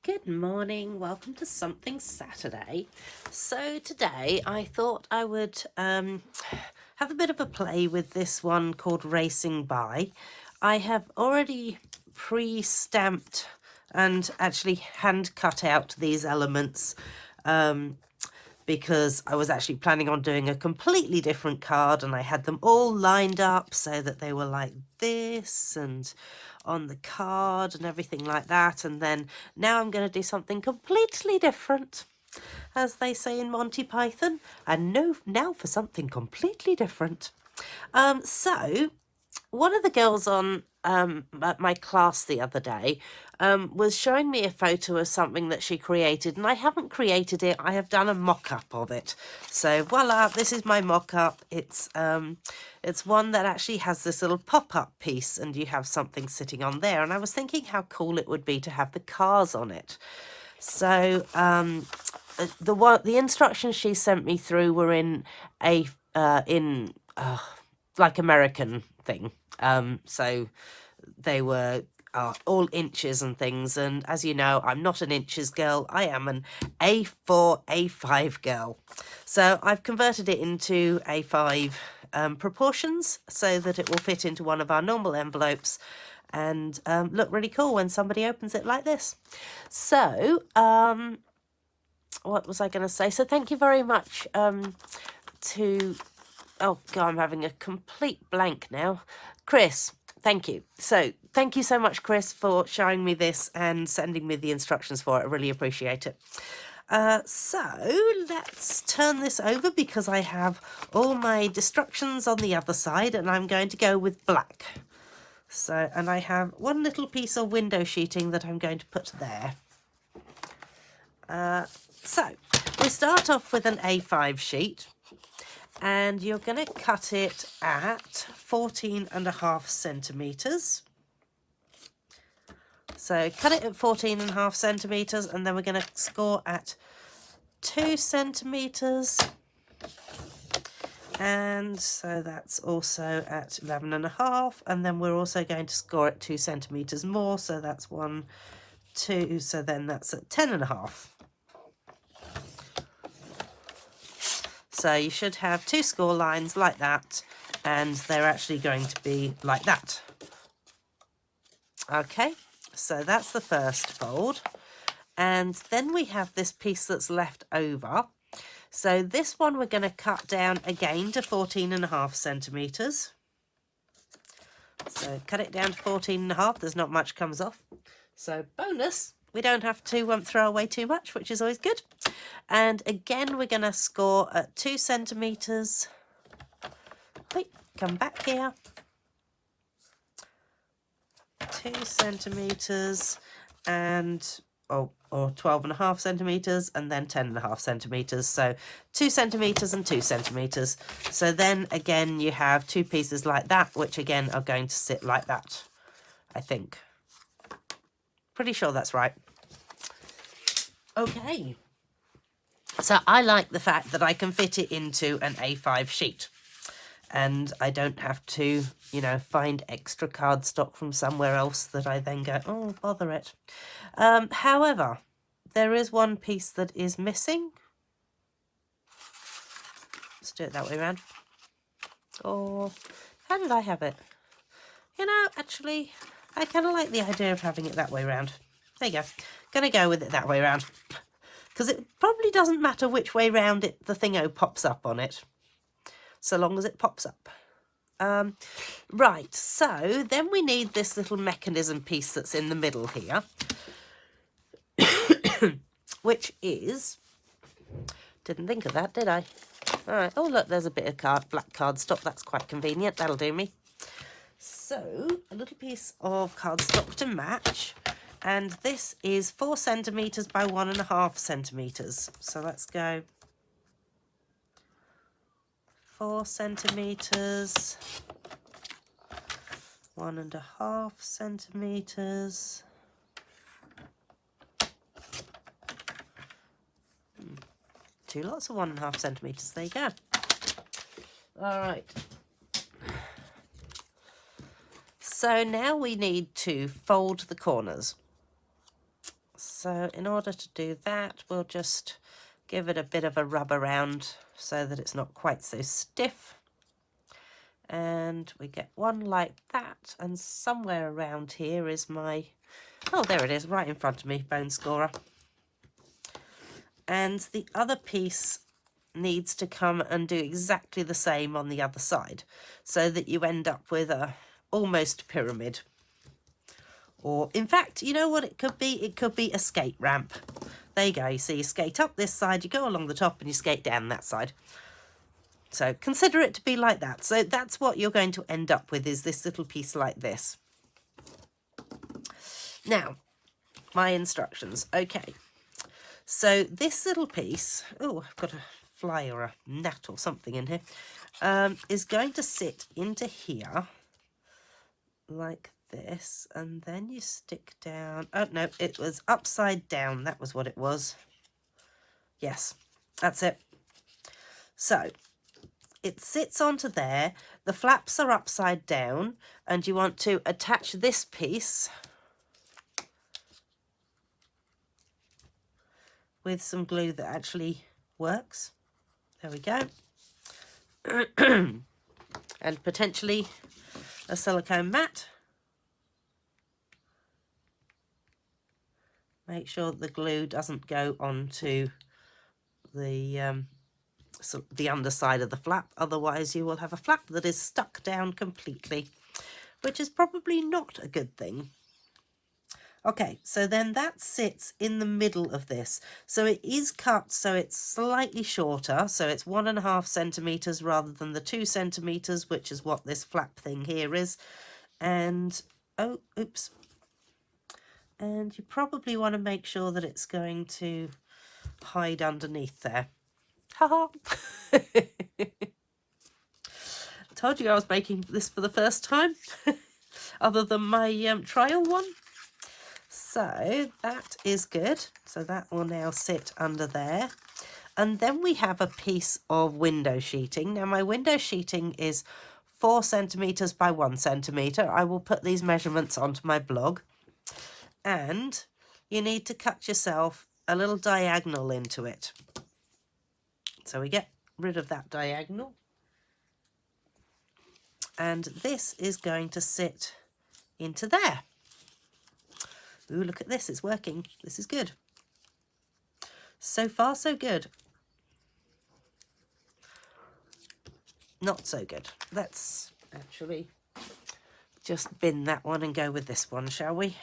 Good morning, welcome to Something Saturday. So today I thought I would have a bit of a play with this one called Racing By. I have already pre-stamped and actually hand cut out these elements because I was actually planning on doing a completely different card, and I had them all lined up so that they were like this and on the card and everything like that. And then now I'm going to do something completely different, as they say in Monty Python, and no, now for something completely different. So one of the girls on at my class the other day was showing me a photo of something that she created, and I haven't created it. I have done a mock-up of it. So voila, this is my mock-up. It's one that actually has this little pop-up piece, and you have something sitting on there. And I was thinking how cool it would be to have the cars on it. So the instructions she sent me through were in a like American thing. So they were all inches and things. And as you know, I'm not an inches girl. I am an A4, A5 girl. So I've converted it into A5 proportions so that it will fit into one of our normal envelopes and look really cool when somebody opens it like this. So, what was I going to say? So thank you very much to... Oh, God, I'm having a complete blank now. Chris, thank you. So thank you so much, Chris, for showing me this and sending me the instructions for it. I really appreciate it. So let's turn this over because I have all my destructions on the other side, and I'm going to go with black. So, and I have one little piece of window sheeting that I'm going to put there. So we start off with an A5 sheet, and you're going to cut it at 14.5 centimetres. So cut it at 14.5 centimetres, and then we're going to score at 2 centimetres. And so that's also at 11.5, and then we're also going to score at 2 centimetres more, so that's 1, 2, so then that's at 10.5. So you should have 2 score lines like that, and they're actually going to be like that. Okay, so that's the first fold. And then we have this piece that's left over. So this one we're going to cut down again to 14.5 centimetres. So cut it down to 14.5, there's not much comes off. So bonus, we don't have to throw away too much, which is always good. And again, we're going to score at 2 centimetres. Wait, come back here. 2 centimetres and, or 12.5 centimetres, and then 10.5 centimetres. So 2 centimetres and 2 centimetres. So then again, you have 2 pieces like that, which again are going to sit like that, I think. Pretty sure that's right. Okay. So I like the fact that I can fit it into an A5 sheet, and I don't have to, you know, find extra cardstock from somewhere else that I then go, oh, bother it. However, there is one piece that is missing. Let's do it that way around. Or how did I have it? You know, actually, I kind of like the idea of having it that way around. There you go. Gonna go with it that way around. Because it probably doesn't matter which way round the thingo pops up on it, so long as it pops up. Right, so then we need this little mechanism piece that's in the middle here, which is, didn't think of that, did I? All right, oh look, there's a bit of black cardstock, that's quite convenient, that'll do me. So, a little piece of cardstock to match. And this is 4 centimetres by 1.5 centimetres. So let's go 4 centimetres, 1.5 centimetres. Two lots of 1.5 centimetres. There you go. All right. So now we need to fold the corners. So in order to do that, we'll just give it a bit of a rub around so that it's not quite so stiff. And we get one like that, and somewhere around here is my, oh, there it is, right in front of me, bone scorer. And the other piece needs to come and do exactly the same on the other side, so that you end up with a almost pyramid. Or in fact, you know what it could be? It could be a skate ramp. There you go. You see, you skate up this side, you go along the top, and you skate down that side. So consider it to be like that. So that's what you're going to end up with, is this little piece like this. Now, my instructions. Okay. So this little piece, oh, I've got a fly or a gnat or something in here, is going to sit into here like this, and then you stick down, oh no, it was upside down, that was what it was. Yes, that's it. So it sits onto there, the flaps are upside down, and you want to attach this piece with some glue that actually works. There we go. And potentially a silicone mat. Make sure the glue doesn't go onto the underside of the flap, otherwise you will have a flap that is stuck down completely, which is probably not a good thing. Okay, so then that sits in the middle of this. So it is cut so it's slightly shorter, so it's 1.5 centimetres rather than the 2 centimetres, which is what this flap thing here is. And, oh, oops. And you probably want to make sure that it's going to hide underneath there. Ha-ha! Told you I was making this for the first time, other than my trial one. So that is good. So that will now sit under there. And then we have a piece of window sheeting. Now my window sheeting is 4 centimetres by 1 centimetre. I will put these measurements onto my blog. And you need to cut yourself a little diagonal into it. So we get rid of that diagonal. And this is going to sit into there. Ooh, look at this, it's working. This is good. So far, so good. Not so good. Let's actually just bin that one and go with this one, shall we?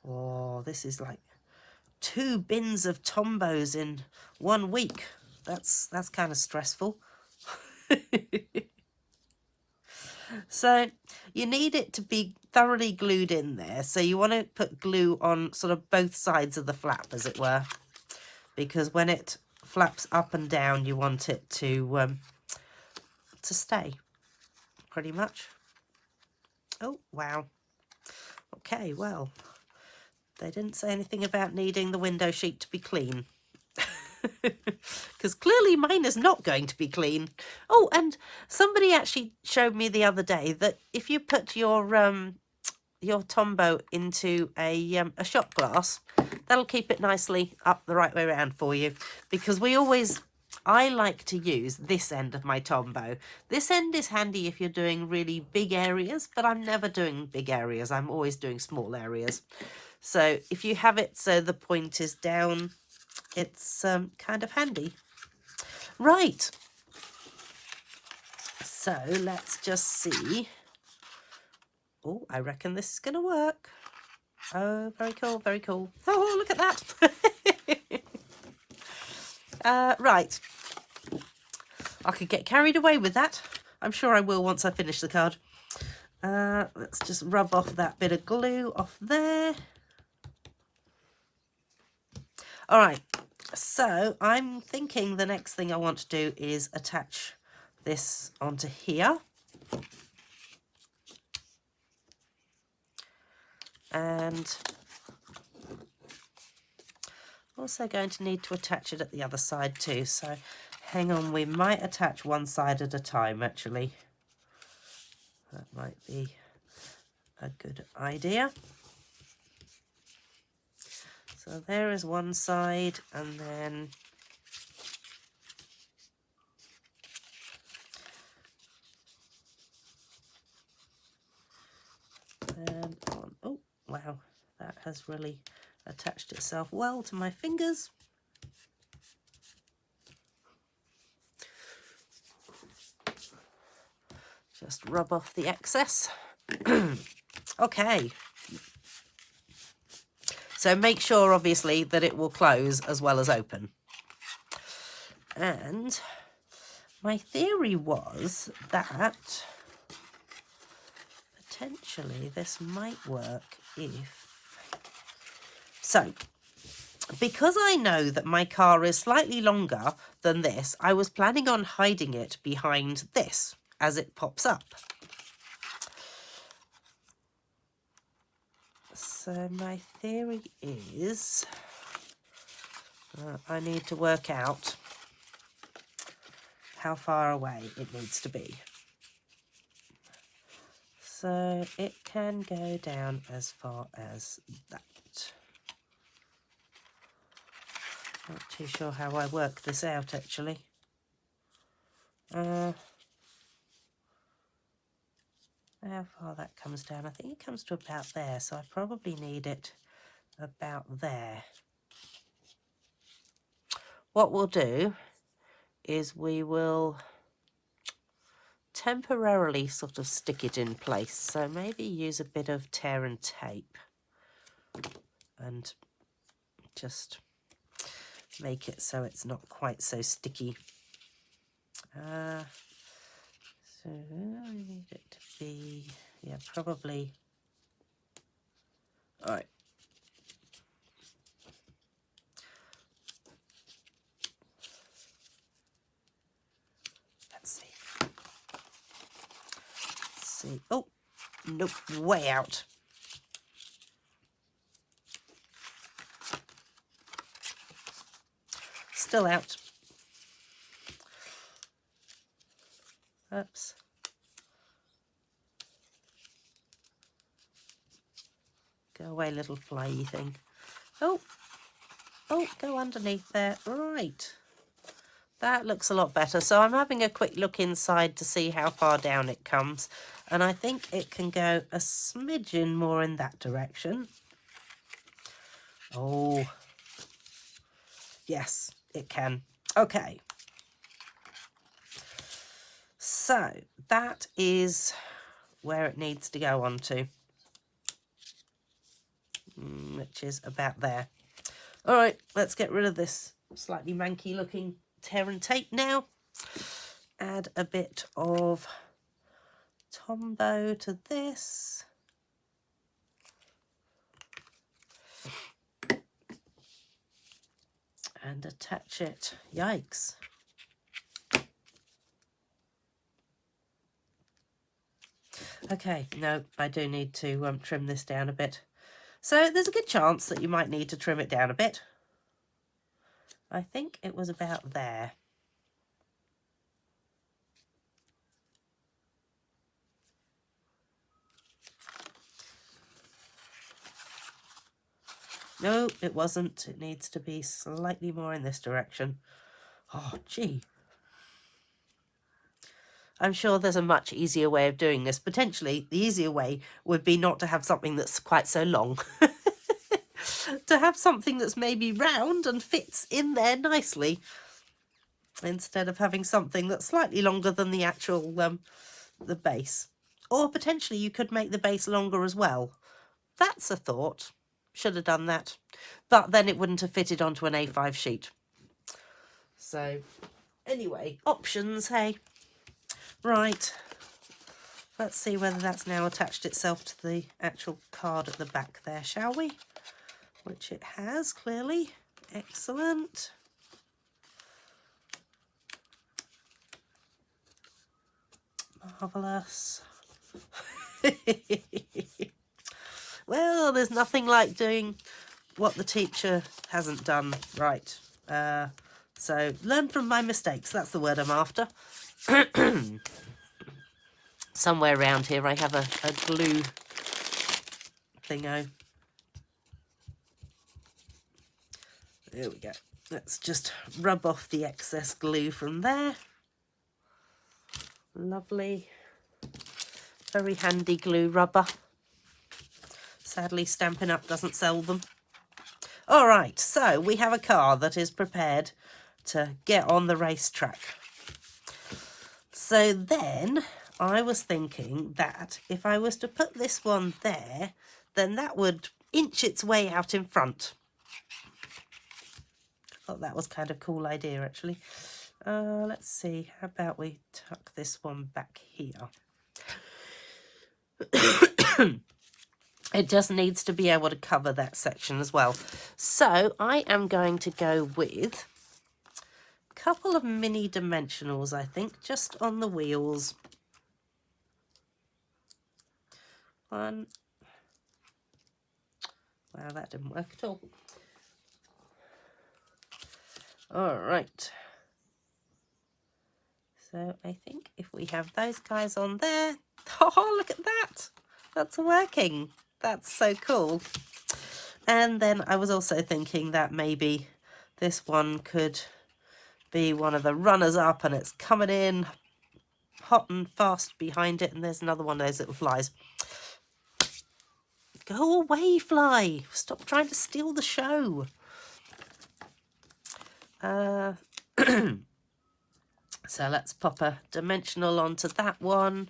Oh, this is like 2 bins of Tombos in 1 week. That's kind of stressful. So you need it to be thoroughly glued in there. So you want to put glue on sort of both sides of the flap, as it were, because when it flaps up and down, you want it to stay, pretty much. Oh, wow. Okay, well, they didn't say anything about needing the window sheet to be clean. Because clearly mine is not going to be clean. Oh, and somebody actually showed me the other day that if you put your Tombow into a shot glass, that'll keep it nicely up the right way around for you. Because I like to use this end of my Tombow. This end is handy if you're doing really big areas, but I'm never doing big areas. I'm always doing small areas. So if you have it so the point is down, it's kind of handy. Right. So let's just see. Oh, I reckon this is going to work. Oh, very cool, very cool. Oh, look at that. Right. I could get carried away with that. I'm sure I will once I finish the card. Let's just rub off that bit of glue off there. All right. So I'm thinking the next thing I want to do is attach this onto here. And also going to need to attach it at the other side too. So hang on, we might attach one side at a time actually. That might be a good idea. So there is one side, and then on. Oh, wow, that has really attached itself well to my fingers. Just rub off the excess. Okay. So make sure, obviously, that it will close as well as open. And my theory was that potentially this might work if... So, because I know that my car is slightly longer than this, I was planning on hiding it behind this as it pops up. So my theory is I need to work out how far away it needs to be. So it can go down as far as that. Not too sure how I work this out, actually. How far that comes down? I think it comes to about there, so I probably need it about there. What we'll do is we will temporarily sort of stick it in place. So maybe use a bit of tear and tape and just make it so it's not quite so sticky. So I need it to be, yeah, probably. All right. Let's see. Let's see. Oh, nope, way out. Still out. Oops. Go away, little flyy thing. Oh, go underneath there. Right. That looks a lot better. So I'm having a quick look inside to see how far down it comes. And I think it can go a smidgen more in that direction. Oh, yes, it can. Okay. So that is where it needs to go on to, which is about there. All right, let's get rid of this slightly manky looking tear and tape now. Add a bit of Tombow to this. And attach it. Yikes. Okay, no, I do need to trim this down a bit. So there's a good chance that you might need to trim it down a bit. I think it was about there. No, it wasn't. It needs to be slightly more in this direction. Oh, gee. I'm sure there's a much easier way of doing this. Potentially, the easier way would be not to have something that's quite so long. To have something that's maybe round and fits in there nicely, instead of having something that's slightly longer than the actual the base. Or potentially you could make the base longer as well. That's a thought. Should have done that. But then it wouldn't have fitted onto an A5 sheet. So, anyway, options, hey. Right. Let's see whether that's now attached itself to the actual card at the back there, shall we? Which it has, clearly. Excellent. Marvellous. Well, there's nothing like doing what the teacher hasn't done right. So, learn from my mistakes. That's the word I'm after. Somewhere around here I have a glue thingo. There we go. Let's just rub off the excess glue from there. Lovely. Very handy glue rubber. Sadly, Stampin' Up! Doesn't sell them. All right, so we have a car that is prepared to get on the racetrack. So then I was thinking that if I was to put this one there, then that would inch its way out in front. I thought that was kind of a cool idea, actually. Let's see, how about we tuck this one back here? It just needs to be able to cover that section as well. So I am going to go with a couple of mini dimensionals, I think, just on the wheels. One. Wow, that didn't work at all. All right. So I think if we have those guys on there, oh, look at that. That's working. That's so cool. And then I was also thinking that maybe this one could be one of the runners up and it's coming in hot and fast behind it. And there's another one of those little flies. Go away, fly. Stop trying to steal the show. So let's pop a dimensional onto that one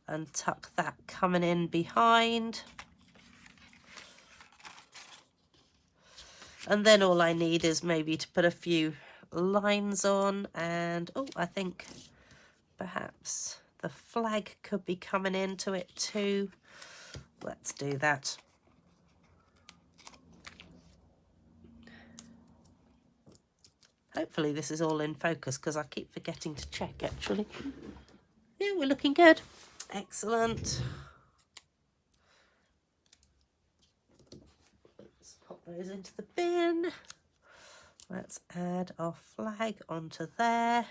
and tuck that coming in behind. And then all I need is maybe to put a few lines on, and oh, I think perhaps the flag could be coming into it too. Let's do that. Hopefully this is all in focus because I keep forgetting to check actually. Yeah, we're looking good. Excellent. Let's pop those into the bin. Let's add our flag onto there.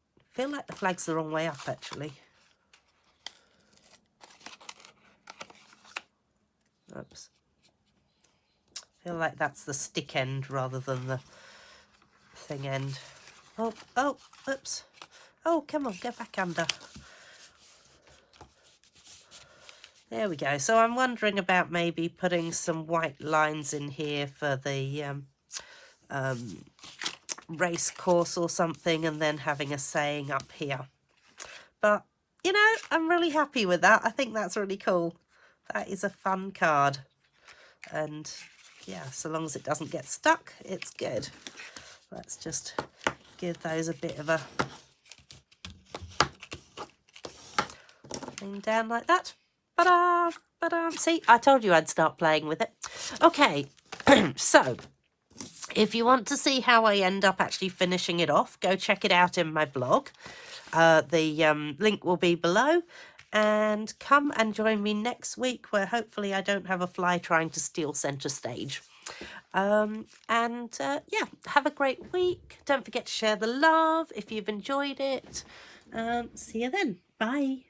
I feel like the flag's the wrong way up actually. Oops. I feel like that's the stick end rather than the thing end. Oh, oops. Oh, come on, get back under. There we go. So I'm wondering about maybe putting some white lines in here for the race course or something, and then having a saying up here. But, you know, I'm really happy with that. I think that's really cool. That is a fun card. And yeah, so long as it doesn't get stuck, it's good. Let's just give those a bit of a thing down like that. Ta-da! Ta-da! See, I told you I'd start playing with it. Okay, so if you want to see how I end up actually finishing it off, go check it out in my blog. The link will be below. And come and join me next week where hopefully I don't have a fly trying to steal centre stage. Yeah, have a great week. Don't forget to share the love if you've enjoyed it. See you then. Bye.